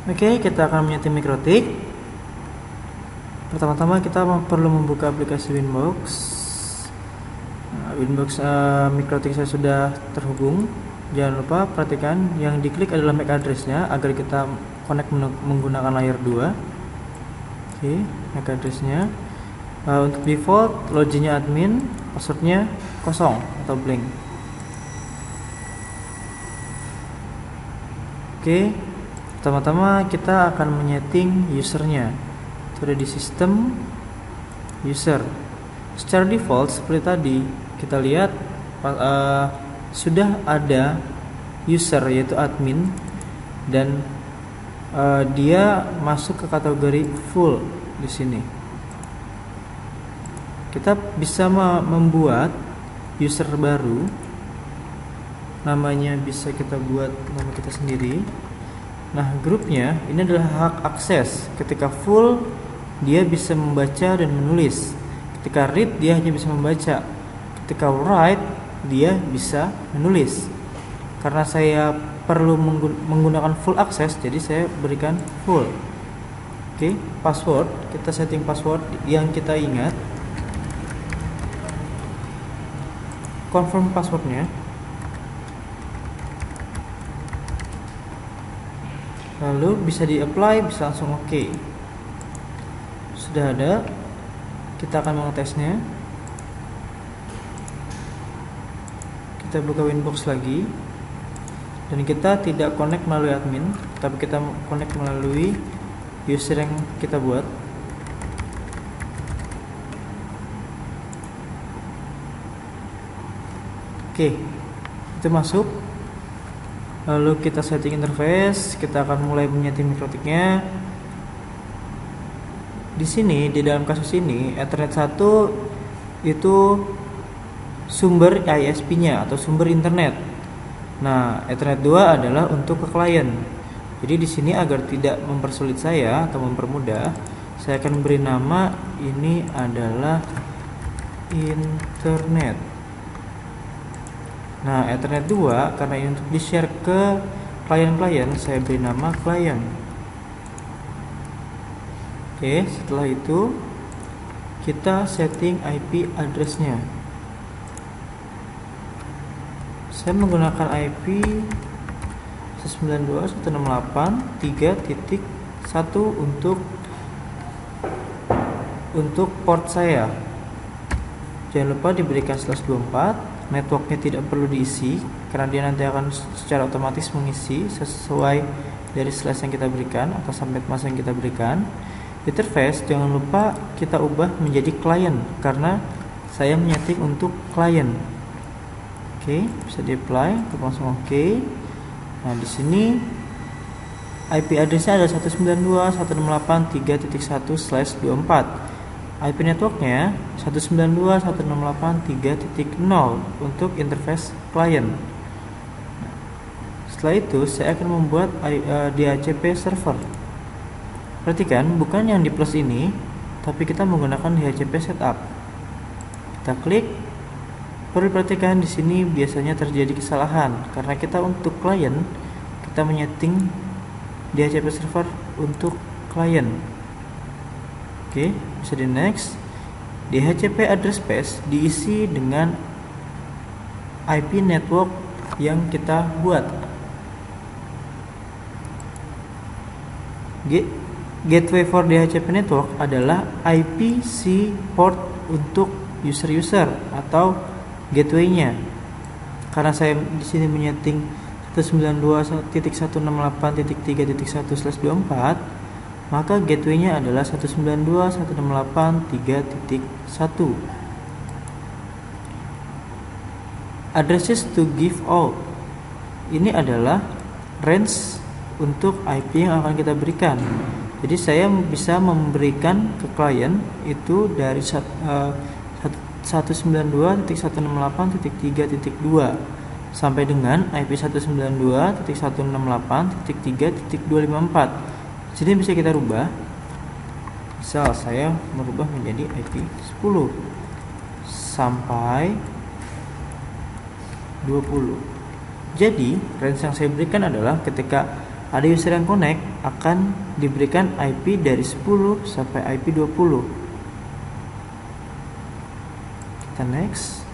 Oke, kita akan menyeting mikrotik. Pertama-tama kita perlu membuka aplikasi Winbox. Winbox mikrotik saya sudah terhubung. Jangan lupa perhatikan yang diklik adalah MAC address-nya agar kita connect menggunakan layer 2. Oke, MAC address-nya. Untuk default login-nya admin, password-nya kosong atau blank. Oke, pertama-tama kita akan menyeting usernya. Itu ada di sistem user. Secara default seperti tadi kita lihat sudah ada user yaitu admin dan dia masuk ke kategori full di sini. Kita bisa membuat user baru, namanya bisa kita buat nama kita sendiri. Nah, grupnya ini adalah hak akses. Ketika full dia bisa membaca dan menulis. Ketika read dia hanya bisa membaca. Ketika write dia bisa menulis. Karena saya perlu menggunakan full access, jadi saya berikan full. Oke, password, kita setting password yang kita ingat. Confirm passwordnya. Lalu bisa di apply, bisa langsung oke. Sudah ada, kita akan mengetesnya. Kita buka Winbox lagi, dan kita tidak connect melalui admin, tapi kita connect melalui user yang kita buat. Oke, itu masuk. Lalu kita setting interface, kita akan mulai menyeting mikrotiknya. Di sini, di dalam kasus ini, Ethernet 1 itu sumber ISP-nya atau sumber internet. Nah, Ethernet 2 adalah untuk ke klien. Jadi di sini agar tidak mempersulit saya atau mempermudah, saya akan beri nama ini adalah internet. Nah, Ethernet 2 karena ini untuk di-share ke klien-klien, saya beri nama klien. Oke, setelah itu kita setting IP address-nya. Saya menggunakan IP 192.168.3.1 untuk port saya. Jangan lupa diberikan /24. Networknya tidak perlu diisi karena dia nanti akan secara otomatis mengisi sesuai dari slash yang kita berikan atau sampai masa yang kita berikan. Interface jangan lupa kita ubah menjadi klien karena saya menyeting untuk klien. Oke, bisa di-apply, kita langsung oke. Nah, di sini IP address-nya ada 192.168.3.1/24. IP networknya 192.168.3.0 untuk interface klien. Setelah itu saya akan membuat DHCP server. Perhatikan, bukan yang di plus ini, tapi kita menggunakan DHCP setup. Kita klik. Perlu perhatikan di sini biasanya terjadi kesalahan karena kita untuk klien kita menyeting DHCP server untuk klien. Oke, bisa di next. DHCP address space diisi dengan IP network yang kita buat. Gateway for DHCP network adalah IPC port untuk user-user atau gateway-nya. Karena saya di sini menyeting 192.168.3.1/24, maka gateway-nya adalah 192.168.3.1. Addresses to give out. Ini adalah range untuk IP yang akan kita berikan. Jadi saya bisa memberikan ke klien itu dari 192.168.3.2 sampai dengan IP 192.168.3.254. Jadi bisa kita rubah. Misal saya merubah menjadi IP 10 sampai 20. Jadi range yang saya berikan adalah ketika ada user yang connect akan diberikan IP dari 10 sampai IP 20. Kita next.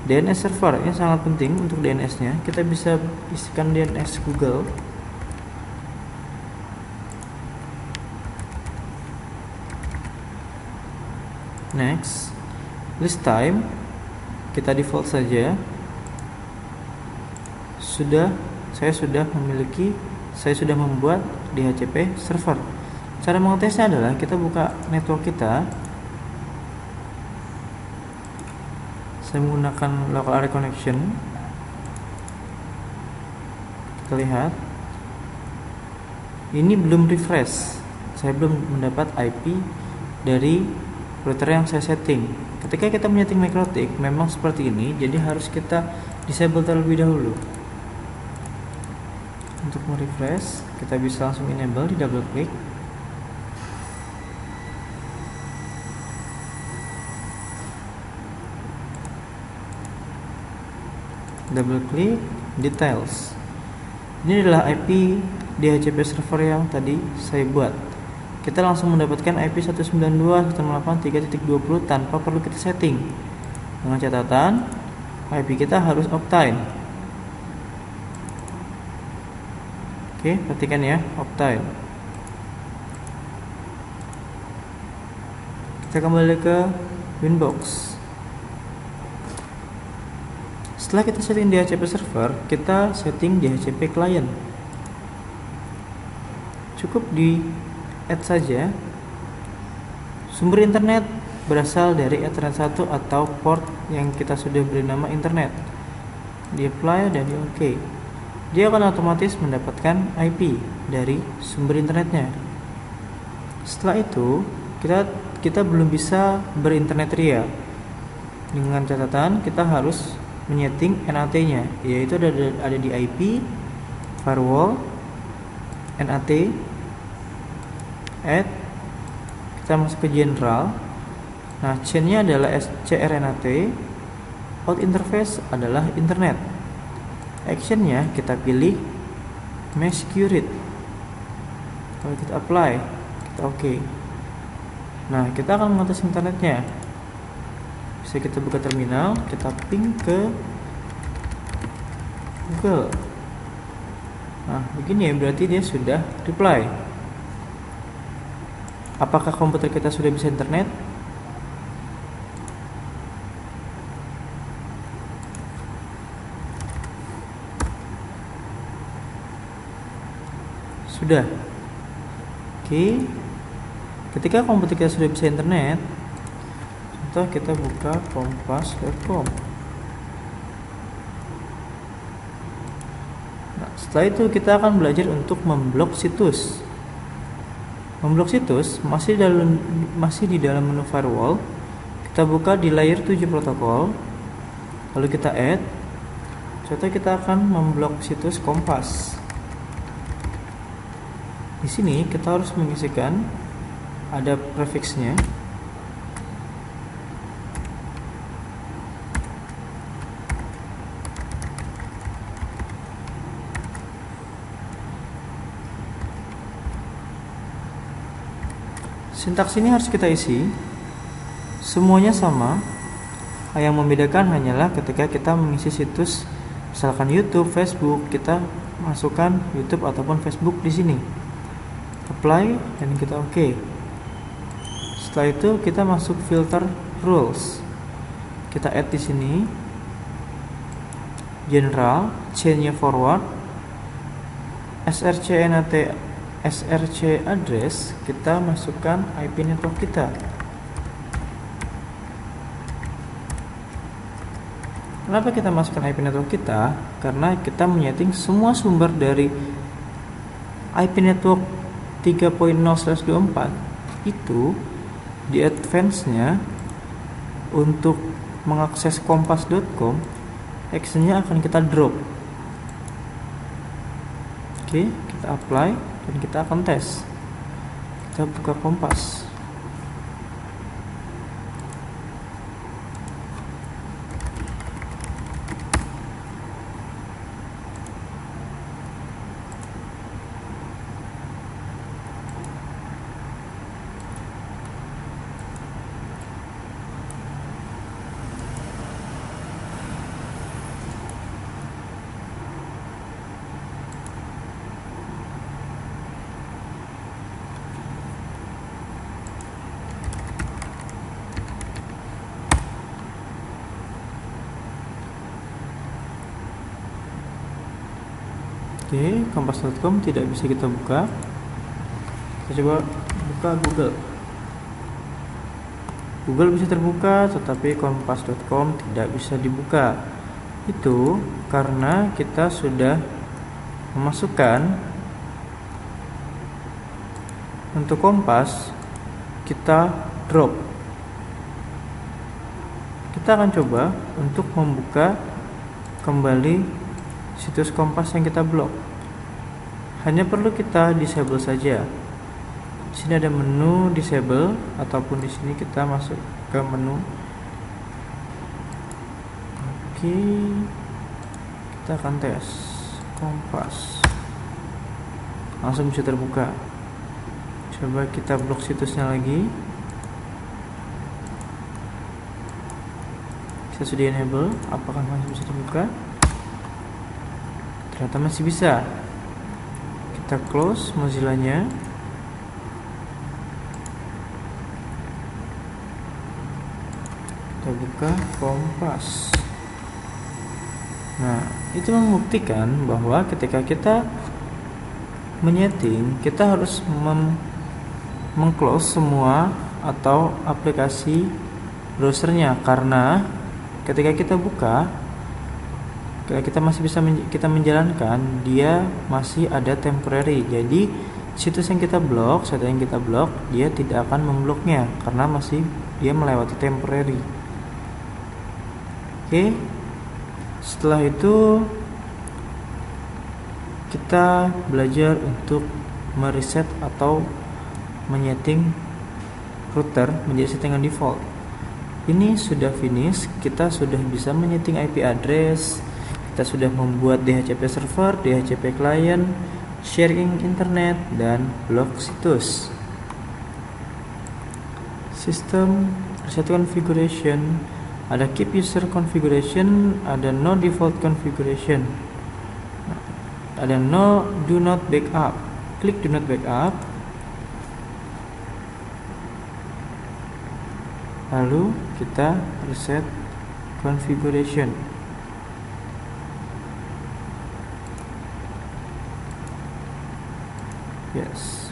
DNS server ini sangat penting untuk DNS nya. Kita bisa isikan DNS Google. Next. List time kita default saja. Saya sudah membuat DHCP server. Cara mengetesnya adalah kita buka network kita. Saya menggunakan local area connection. Kita lihat ini belum refresh. Saya belum mendapat IP dari router yang saya setting. Ketika kita menyeting MikroTik memang seperti ini, jadi harus kita disable terlebih dahulu. Untuk merefresh, kita bisa langsung enable di double klik. Double klik details. Ini adalah IP DHCP server yang tadi saya buat. Kita langsung mendapatkan IP 192.168.3.20 tanpa perlu kita setting. Dengan catatan IP kita harus Optine. Oke, perhatikan ya, Optine. Kita kembali ke Winbox. Setelah kita setting DHCP server, kita setting DHCP client. Cukup di add saja. Sumber internet berasal dari Ethernet 1 atau port yang kita sudah beri nama internet. Di apply dan di OK. Dia akan otomatis mendapatkan IP dari sumber internetnya. Setelah itu, kita belum bisa berinternet real. Dengan catatan kita harus menyeting NAT-nya, yaitu ada di IP, firewall, NAT, add, kita masuk ke general. Nah, chain-nya adalah CRNAT, out interface adalah internet. Action-nya kita pilih mesh curate. Kalau kita apply, kita OK. Nah, kita akan mengatas internetnya. Bisa kita buka terminal, kita ping ke Google. Nah, begini ya, berarti dia sudah reply. Apakah komputer kita sudah bisa internet? Sudah. Oke. Ketika komputer kita sudah bisa internet, contoh kita buka kompas.com. Nah, setelah itu kita akan belajar untuk memblok situs. Memblok situs masih di dalam menu firewall. Kita buka di layer 7 protokol. Lalu kita add. Contoh kita akan memblok situs Kompas. Di sini kita harus mengisikan ada prefixnya. Sintaks ini harus kita isi. Semuanya sama. Yang membedakan hanyalah ketika kita mengisi situs, misalkan YouTube, Facebook, kita masukkan YouTube ataupun Facebook di sini. Apply dan kita OK. Setelah itu kita masuk filter rules. Kita add di sini general, chain-nya forward, src address, kita masukkan IP network kita. Kenapa kita masukkan IP network kita? Karena kita menyeting semua sumber dari IP network 3.0/24 itu di advance-nya untuk mengakses kompas.com, action-nya akan kita drop. Oke, kita apply dan kita akan tes. Kita buka Kompas. Oke, kompas.com tidak bisa kita buka. Kita coba buka Google. Google bisa terbuka, tetapi kompas.com tidak bisa dibuka. Itu karena kita sudah memasukkan untuk Kompas, kita drop. Kita akan coba untuk membuka kembali situs Kompas yang kita blok. Hanya perlu kita disable saja. Di sini ada menu disable, ataupun di sini kita masuk ke menu. Oke, kita akan tes Kompas. Langsung bisa terbuka. Coba kita blok situsnya lagi. Kita sudah enable, apakah masih bisa dibuka? Ternyata masih bisa. Kita close Mozilla-nya. Kita buka Kompas. Nah, itu membuktikan bahwa ketika kita menyeting, kita harus meng-close semua atau aplikasi browsernya, karena ketika kita buka, kita masih bisa kita menjalankan, dia masih ada temporary. Jadi situs yang kita blok, setting yang kita blok, dia tidak akan membloknya karena masih dia melewati temporary. Oke, setelah itu kita belajar untuk mereset atau menyeting router menjadi settingan default. Ini sudah finish, kita sudah bisa menyeting IP address, kita sudah membuat DHCP server, DHCP client, sharing internet, dan blok situs. System reset configuration, ada keep user configuration, ada no default configuration, ada no do not backup. Klik do not backup, lalu kita reset configuration. Yes.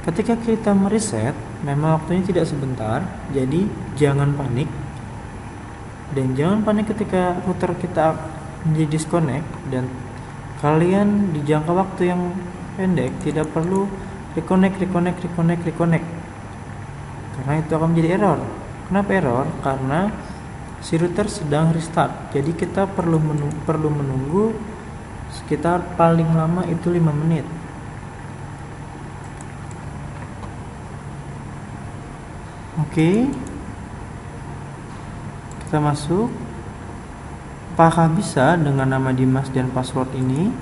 Ketika kita mereset, memang waktunya tidak sebentar, jadi jangan panik. Dan jangan panik ketika router kita menjadi disconnect, dan kalian di jangka waktu yang pendek tidak perlu reconnect, karena itu akan menjadi error. Kenapa error? Karena si router sedang restart. Jadi kita perlu menunggu sekitar paling lama itu 5 menit. Oke, kita masuk. Apakah bisa dengan nama Dimas dan password ini?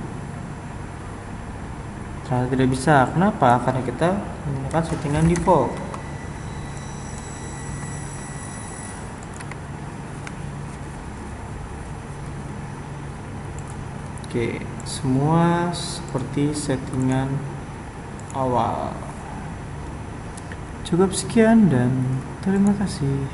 Ternyata tidak bisa. Kenapa? Karena kita menggunakan settingan default. Oke, semua seperti settingan awal. Cukup sekian dan terima kasih.